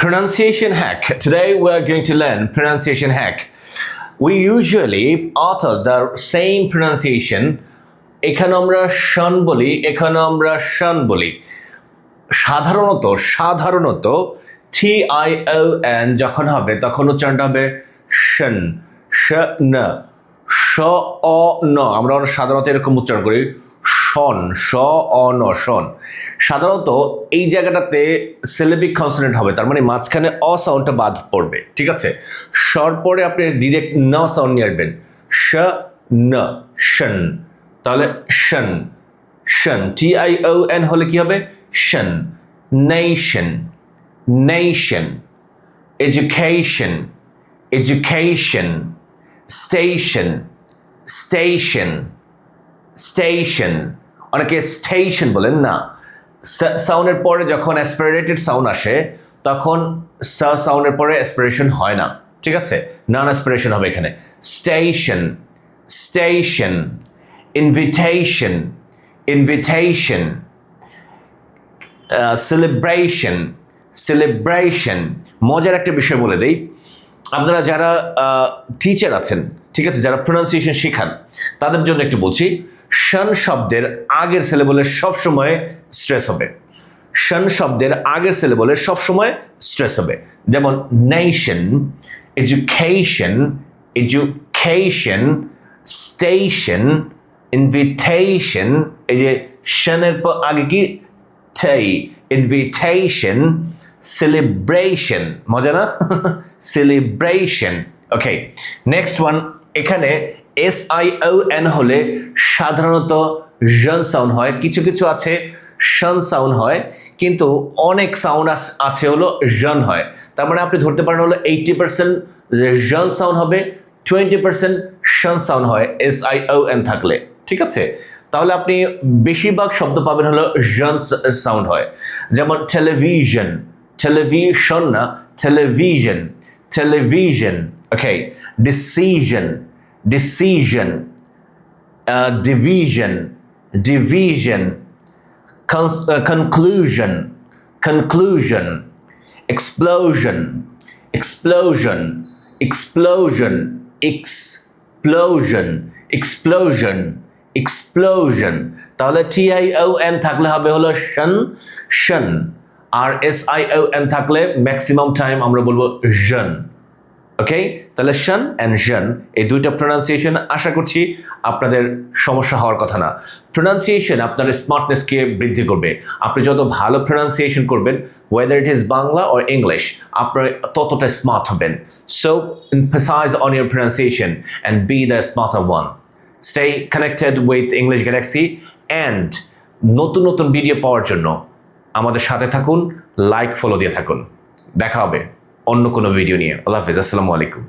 Pronunciation hack. Today we are going to learn pronunciation hack. We usually utter the same pronunciation. এখানে আমরা শন বলি, এখানে আমরা শন বলি। সাধারণত TION যখন হবে তখন উচ্চারণটা হবে শন, শ ন, শ অ ন। আমরা সাধারণত এরকম উচ্চারণ করি শন, শ অ ন, শন। সাধারণত এই জায়গাটাতে সিলেবিক কনসোনেন্ট হবে, তার মানে মাঝখানে অ সাউন্ডটা বাদ পড়বে, ঠিক আছে? শর পরে আপনি ডিরেক্ট ন সাউন্ড নিয়ে আসবেন, শ ন, শন। তাহলে শন, শন, TION হলে কি হবে? Shun. Nation, nation, education, education, station, station, station. অনেকে স্টেশন বলেন না, সাউন্ডের পরে যখন অ্যাসপিরেটেড সাউন্ড আসে তখন সাউন্ডের পরে অ্যাসপিরেশন হয় না, ঠিক আছে? নন অ্যাসপিরেশন হবে এখানে। Station, station, invitation, invitation, celebration, celebration. মজার একটা বিষয় বলে দেই, আপনারা যারা টিচার আছেন, ঠিক আছে, যারা প্রোনাউন্সিয়েশন শেখান, তাদের জন্য একটু বলছি, শন শব্দের আগের সিলেবলে সবসময় স্ট্রেস হবে। শন শব্দের আগের সিলেবলে সবসময় স্ট্রেস হবে। যেমন nation, education, education, station, invitation. এই যে শনের আগে কি ঠাই, ইনভিটেশন, সেলিব্রেশন। মজা না? সেলিব্রেশন। ওকে, নেক্সট ওয়ান। এখানে SION হলে সাধারণত জন সাউন্ড হয়, কিছু কিছু আছে শন সাউন্ড হয়, কিন্তু অনেক সাউন্ড আছে হলো জন হয়। তার মানে আপনি ধরতে পারেন হলো 80% জন সাউন্ড হবে, 20% শন সাউন্ড হয় SION থাকলে, ঠিক আছে? তাহলে আপনি বেশিরভাগ শব্দ পাবেন হলো জন সাউন্ড হয়। যেমন টেলিভিশন, টেলিভিশন না, টেলিভিশন, টেলিভিশন। ওকে, decision, decision, division, division, conclusion, conclusion, explosion, explosion, explosion, explosion, explosion, explosion। তাহলে TION থাকলে হবে হলো শন, শন। আর SION থাকলে ম্যাক্সিমাম টাইম আমরা বলবো জন। ওকে, তাহলে শন অ্যান্ড জন, এই দুইটা প্রোনাউন্সিয়েশন আশা করছি আপনাদের সমস্যা হওয়ার কথা না। প্রোনাউন্সিয়েশন আপনার স্মার্টনেসকে বৃদ্ধি করবে। আপনি যত ভালো প্রোনাউন্সিয়েশন করবেন, weather it is Bangla or English, আপনার ততটা স্মার্ট হবেন। So emphasize on your pronunciation and be the smarter one. Stay connected with English Galaxy and নতুন নতুন ভিডিও পাওয়ার জন্য আমাদের সাথে থাকুন, লাইক ফলো দিয়ে থাকুন। দেখা হবে অন্য কোনো ভিডিও নিয়ে। আল্লাহ হাফেজ, আসসালামু আলাইকুম।